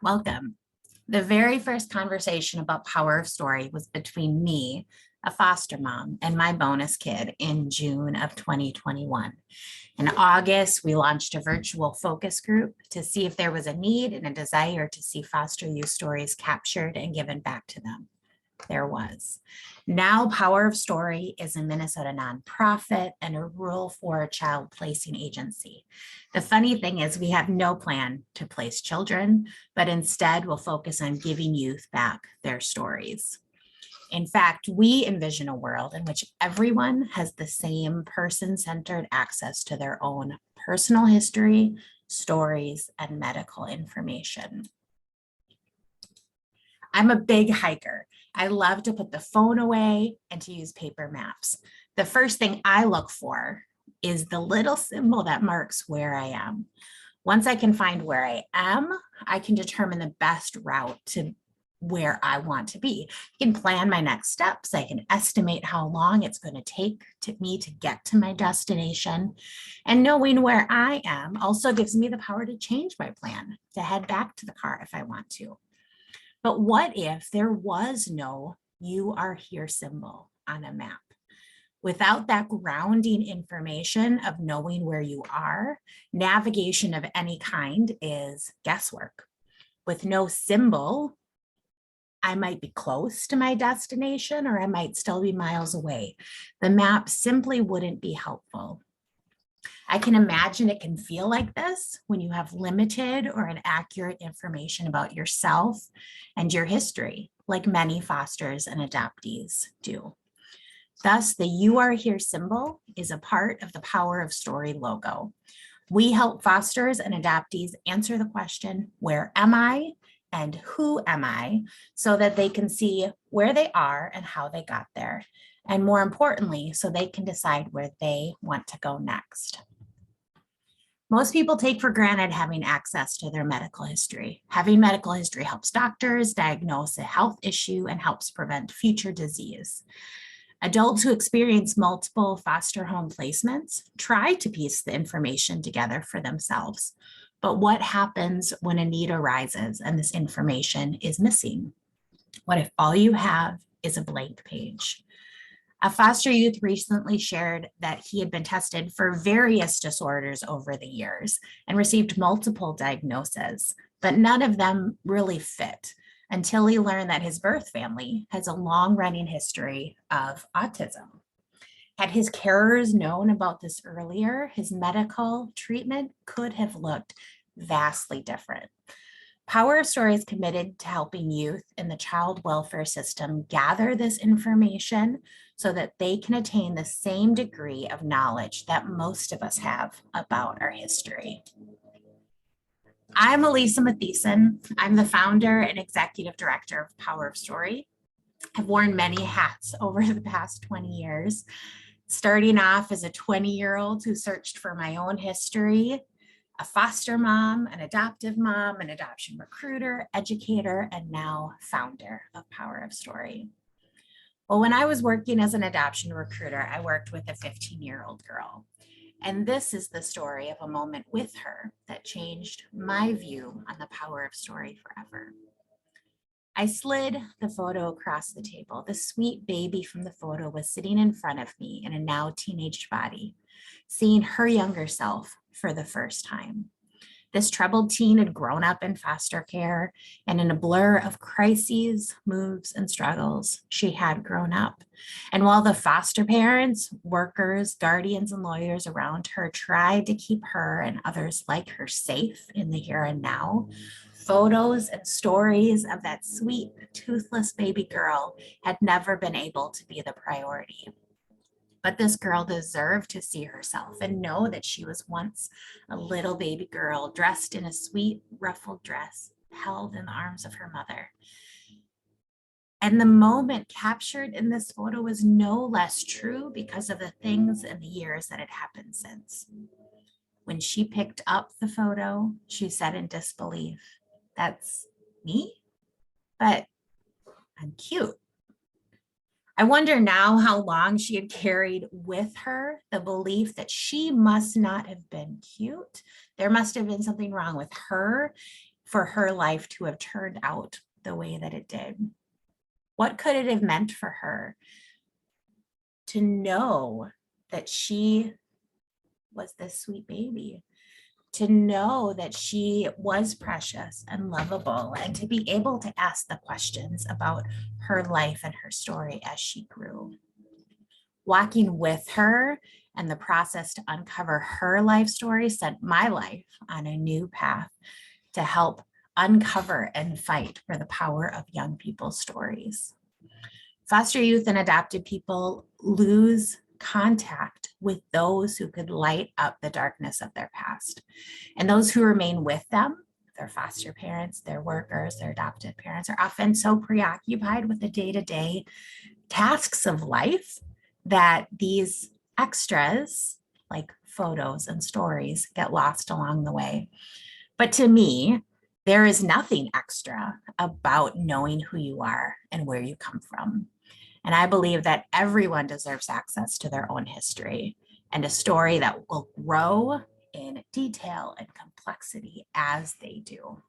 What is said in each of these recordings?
Welcome. The very first conversation about Power of Story was between me, a foster mom, and my bonus kid in June of 2021. In August, we launched a virtual focus group to see if there was a need and a desire to see foster youth stories captured and given back to them. There was. Now, Power of Story is a Minnesota nonprofit and a Rule 4 child placing agency. The funny thing is, we have no plan to place children, but instead we'll focus on giving youth back their stories. In fact, we envision a world in which everyone has the same person-centered access to their own personal history, stories, and medical information. I'm a big hiker. I love to put the phone away and to use paper maps. The first thing I look for is the little symbol that marks where I am. Once I can find where I am, I can determine the best route to where I want to be. I can plan my next steps. I can estimate how long it's going to take me to get to my destination. And knowing where I am also gives me the power to change my plan, to head back to the car if I want to. But what if there was no "you are here" symbol on a map? Without that grounding information of knowing where you are, navigation of any kind is guesswork. With no symbol, I might be close to my destination or I might still be miles away. The map simply wouldn't be helpful. I can imagine it can feel like this when you have limited or inaccurate information about yourself and your history, like many fosters and adoptees do. Thus, the "you are here" symbol is a part of the Power of Story logo. We help fosters and adoptees answer the question, where am I and who am I, so that they can see where they are and how they got there. And more importantly, so they can decide where they want to go next. Most people take for granted having access to their medical history. Having medical history helps doctors diagnose a health issue and helps prevent future disease. Adults who experience multiple foster home placements try to piece the information together for themselves. But what happens when a need arises and this information is missing? What if all you have is a blank page? A foster youth recently shared that he had been tested for various disorders over the years and received multiple diagnoses, but none of them really fit until he learned that his birth family has a long-running history of autism. Had his carers known about this earlier, his medical treatment could have looked vastly different. Power of Story is committed to helping youth in the child welfare system gather this information so that they can attain the same degree of knowledge that most of us have about our history. I'm Elisa Mathieson. I'm the founder and executive director of Power of Story. I've worn many hats over the past 20 years, starting off as a 20-year-old who searched for my own history, a foster mom, an adoptive mom, an adoption recruiter, educator, and now founder of Power of Story. Well, when I was working as an adoption recruiter, I worked with a 15-year-old girl. And this is the story of a moment with her that changed my view on the Power of Story forever. I slid the photo across the table. The sweet baby from the photo was sitting in front of me in a now teenaged body, seeing her younger self for the first time. This troubled teen had grown up in foster care, and in a blur of crises, moves, and struggles, she had grown up. And while the foster parents, workers, guardians, and lawyers around her tried to keep her and others like her safe in the here and now, photos and stories of that sweet, toothless baby girl had never been able to be the priority. But this girl deserved to see herself and know that she was once a little baby girl dressed in a sweet ruffled dress, held in the arms of her mother. And the moment captured in this photo was no less true because of the things and the years that had happened since. When she picked up the photo, she said in disbelief, "That's me? But I'm cute." I wonder now how long she had carried with her the belief that she must not have been cute. There must have been something wrong with her for her life to have turned out the way that it did? What could it have meant for her to know that she was this sweet baby, to know that she was precious and lovable, and to be able to ask the questions about her life and her story as she grew? Walking with her and the process to uncover her life story sent my life on a new path to help uncover and fight for the power of young people's stories. Foster youth and adopted people lose contact with those who could light up the darkness of their past. And those who remain with them, their foster parents, their workers, their adopted parents, are often so preoccupied with the day-to-day tasks of life that these extras, like photos and stories, get lost along the way. But to me, there is nothing extra about knowing who you are and where you come from. And I believe that everyone deserves access to their own history and a story that will grow in detail and complexity as they do.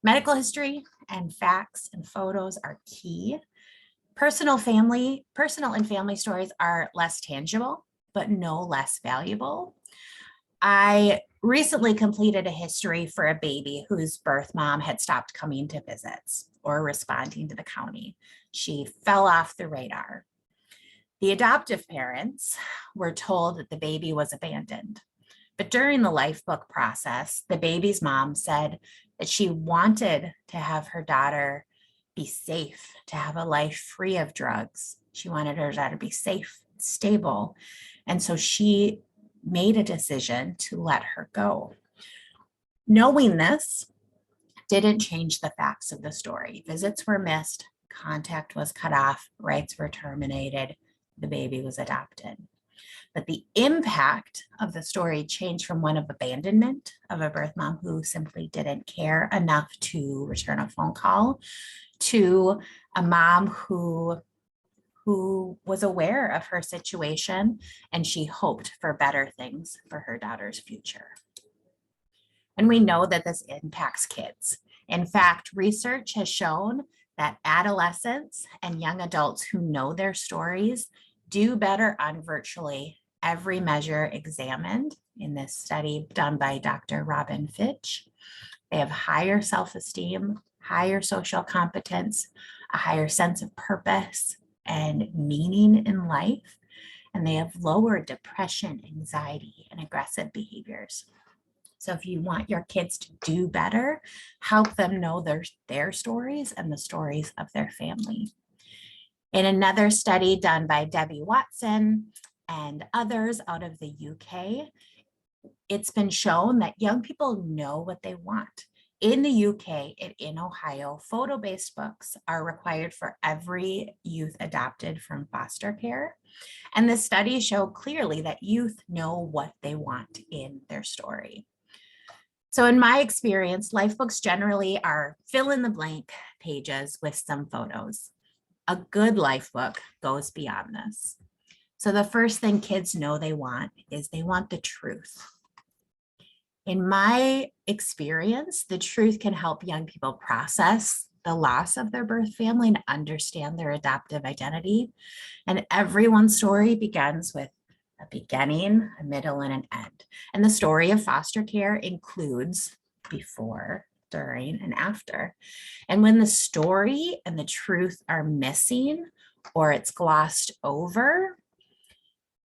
Medical history and facts and photos are key. Personal and family stories are less tangible, but no less valuable. I recently completed a history for a baby whose birth mom had stopped coming to visits or responding to the county. She fell off the radar. The adoptive parents were told that the baby was abandoned. But during the lifebook process, the baby's mom said that she wanted to have her daughter be safe, to have a life free of drugs. She wanted her daughter to be safe, stable. And so she made a decision to let her go. Knowing this didn't change the facts of the story. Visits were missed, contact was cut off, rights were terminated, the baby was adopted. But the impact of the story changed from one of abandonment of a birth mom who simply didn't care enough to return a phone call to a mom who was aware of her situation and she hoped for better things for her daughter's future. And we know that this impacts kids. In fact, research has shown that adolescents and young adults who know their stories do better on virtually every measure examined in this study done by Dr. Robin Fitch. They have higher self-esteem, higher social competence, a higher sense of purpose and meaning in life, and they have lower depression, anxiety, and aggressive behaviors. So if you want your kids to do better, help them know their stories and the stories of their family. In another study done by Debbie Watson and others out of the UK, it's been shown that young people know what they want. In the UK and in Ohio, photo-based books are required for every youth adopted from foster care. And the study showed clearly that youth know what they want in their story. So in my experience, life books generally are fill in the blank pages with some photos. A good life book goes beyond this. So the first thing kids know they want is they want the truth. In my experience, the truth can help young people process the loss of their birth family and understand their adoptive identity. And everyone's story begins with a beginning, a middle, and an end. And the story of foster care includes before, during, and after. And when the story and the truth are missing or it's glossed over,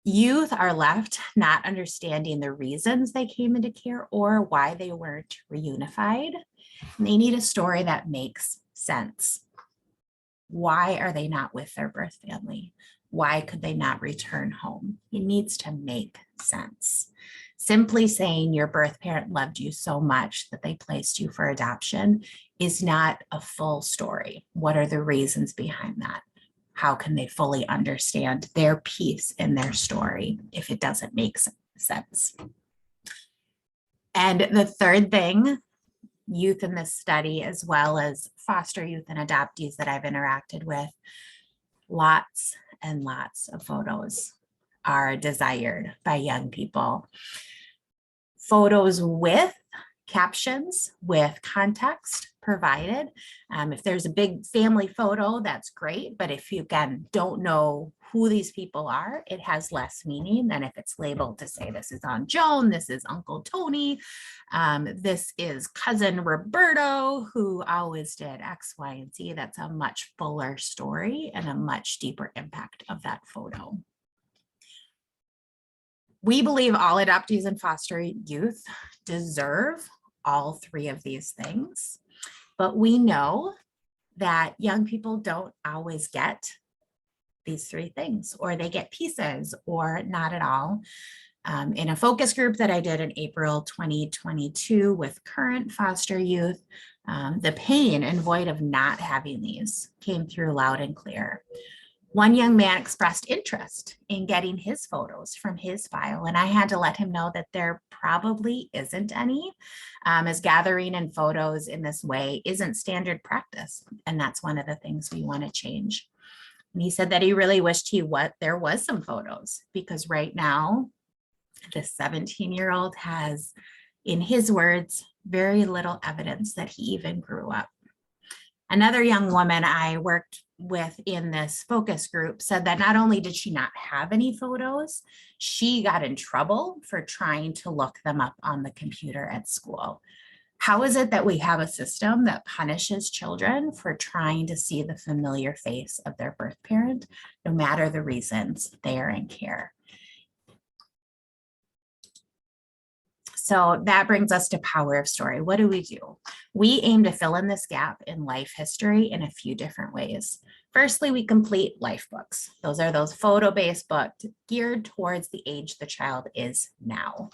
youth are left not understanding the reasons they came into care or why they weren't reunified. And they need a story that makes sense. Why are they not with their birth family? Why could they not return home? It needs to make sense. Simply saying your birth parent loved you so much that they placed you for adoption is not a full story. What are the reasons behind that? How can they fully understand their piece in their story if it doesn't make sense? And the third thing, youth in this study, as well as foster youth and adoptees that I've interacted with, lots and lots of photos are desired by young people. Photos with captions with context provided. If there's a big family photo, that's great. But if you, again, don't know who these people are, it has less meaning than if it's labeled to say this is Aunt Joan, this is Uncle Tony, this is cousin Roberto, who always did X, Y, and Z. That's a much fuller story and a much deeper impact of that photo. We believe all adoptees and foster youth deserve all three of these things, but we know that young people don't always get these three things, or they get pieces or not at all. In a focus group that I did in April 2022 with current foster youth, the pain and void of not having these came through loud and clear. One young man expressed interest in getting his photos from his file, and I had to let him know that there probably isn't any, as gathering in photos in this way isn't standard practice, and that's one of the things we want to change. And he said that he really wished there was some photos, because right now, this 17-year-old has, in his words, very little evidence that he even grew up. Another young woman I worked with in this focus group said that not only did she not have any photos, she got in trouble for trying to look them up on the computer at school. How is it that we have a system that punishes children for trying to see the familiar face of their birth parent, no matter the reasons they are in care? So that brings us to Power of Story. What do? We aim to fill in this gap in life history in a few different ways. Firstly, we complete life books. Those are those photo-based books geared towards the age the child is now.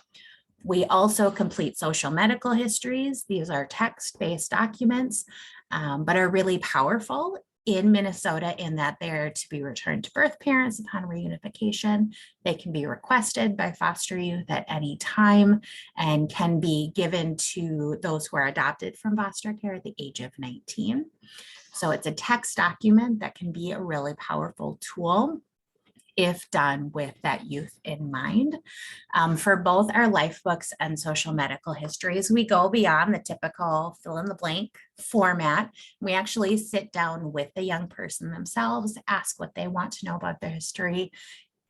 We also complete social medical histories. These are text-based documents, but are really powerful in Minnesota in that they're to be returned to birth parents upon reunification. They can be requested by foster youth at any time and can be given to those who are adopted from foster care at the age of 19. So it's a text document that can be a really powerful tool if done with that youth in mind. For both our life books and social medical histories, we go beyond the typical fill in the blank format. We actually sit down with the young person themselves, ask what they want to know about their history,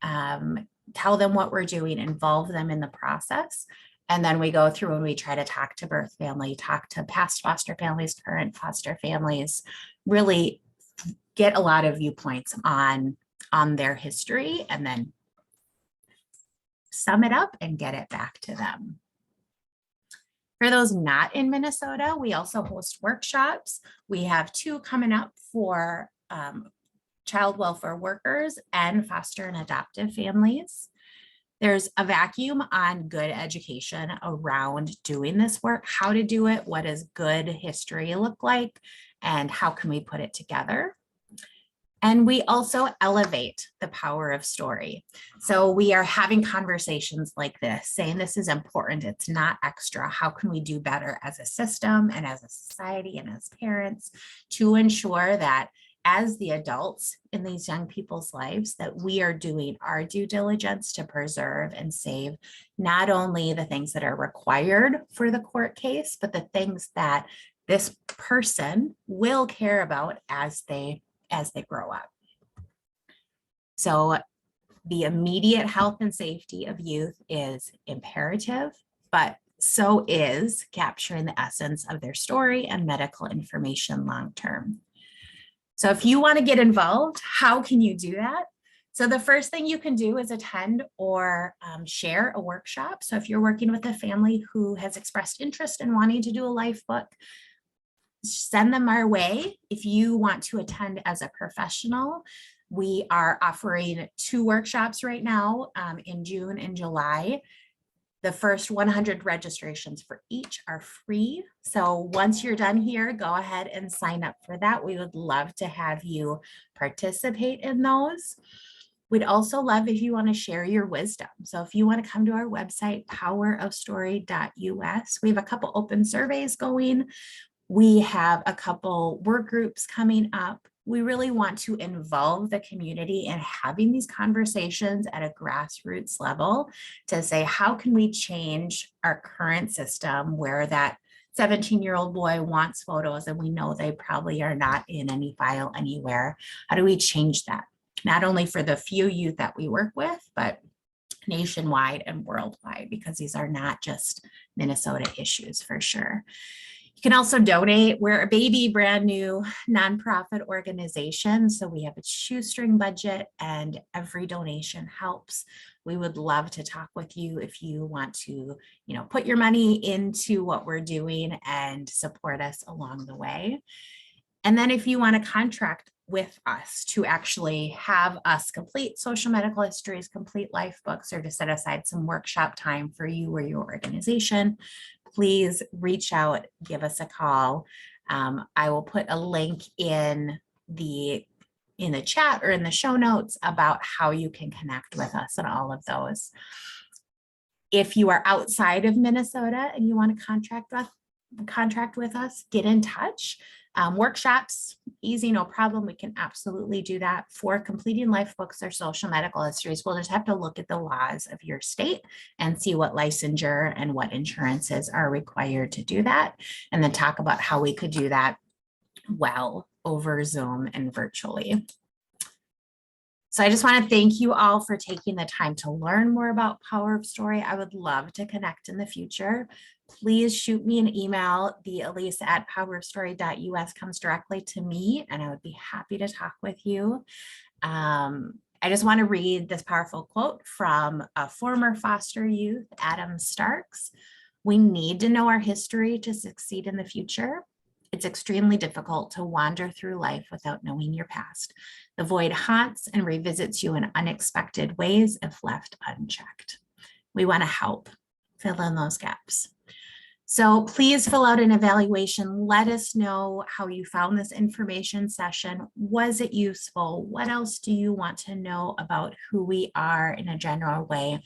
tell them what we're doing, involve them in the process. And then we go through and we try to talk to birth family, talk to past foster families, current foster families, really get a lot of viewpoints on their history, and then sum it up and get it back to them. For those not in Minnesota, we also host workshops. We have 2 coming up for child welfare workers and foster and adoptive families. There's a vacuum on good education around doing this work, how to do it, what does good history look like, and how can we put it together. And we also elevate the power of story. So we are having conversations like this, saying this is important, it's not extra. How can we do better as a system and as a society and as parents to ensure that as the adults in these young people's lives, that we are doing our due diligence to preserve and save not only the things that are required for the court case, but the things that this person will care about as they grow up. So the immediate health and safety of youth is imperative, but so is capturing the essence of their story and medical information long-term. So if you want to get involved, how can you do that? So the first thing you can do is attend or share a workshop. So if you're working with a family who has expressed interest in wanting to do a life book, send them our way. If you want to attend as a professional, we are offering 2 workshops right now in June and July. The first 100 registrations for each are free. So once you're done here, go ahead and sign up for that. We would love to have you participate in those. We'd also love if you want to share your wisdom. So if you want to come to our website, powerofstory.us, we have a couple open surveys going. We have a couple work groups coming up We really want to involve the community in having these conversations at a grassroots level to say, how can we change our current system where that 17-year-old boy wants photos and we know they probably are not in any file anywhere? How do we change that? Not only for the few youth that we work with, but nationwide and worldwide, because these are not just Minnesota issues for sure. You can also donate. We're a baby brand new nonprofit organization, so we have a shoestring budget and every donation helps. We would love to talk with you if you want to, put your money into what we're doing and support us along the way. And then if you want to contract with us to actually have us complete social medical histories, complete life books, or to set aside some workshop time for you or your organization, please reach out, give us a call. I will put a link in the chat or in the show notes about how you can connect with us and all of those. If you are outside of Minnesota and you want to contract with us, get in touch. Workshops, easy, no problem. We can absolutely do that. For completing life books or social medical histories, we'll just have to look at the laws of your state and see what licensure and what insurances are required to do that, and then talk about how we could do that well over Zoom and virtually. So I just want to thank you all for taking the time to learn more about Power of Story. I would love to connect in the future. Please shoot me an email. The elisa@powerofstory.us comes directly to me, and I would be happy to talk with you. I just want to read this powerful quote from a former foster youth, Adam Starks. "We need to know our history to succeed in the future. It's extremely difficult to wander through life without knowing your past. The void haunts and revisits you in unexpected ways if left unchecked." We want to help fill in those gaps. So please fill out an evaluation. Let us know how you found this information session. Was it useful? What else do you want to know about who we are in a general way?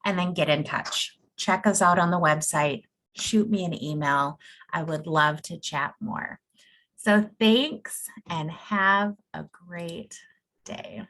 And then get in touch. Check us out on the website. Shoot me an email. I would love to chat more. So thanks and have a great day.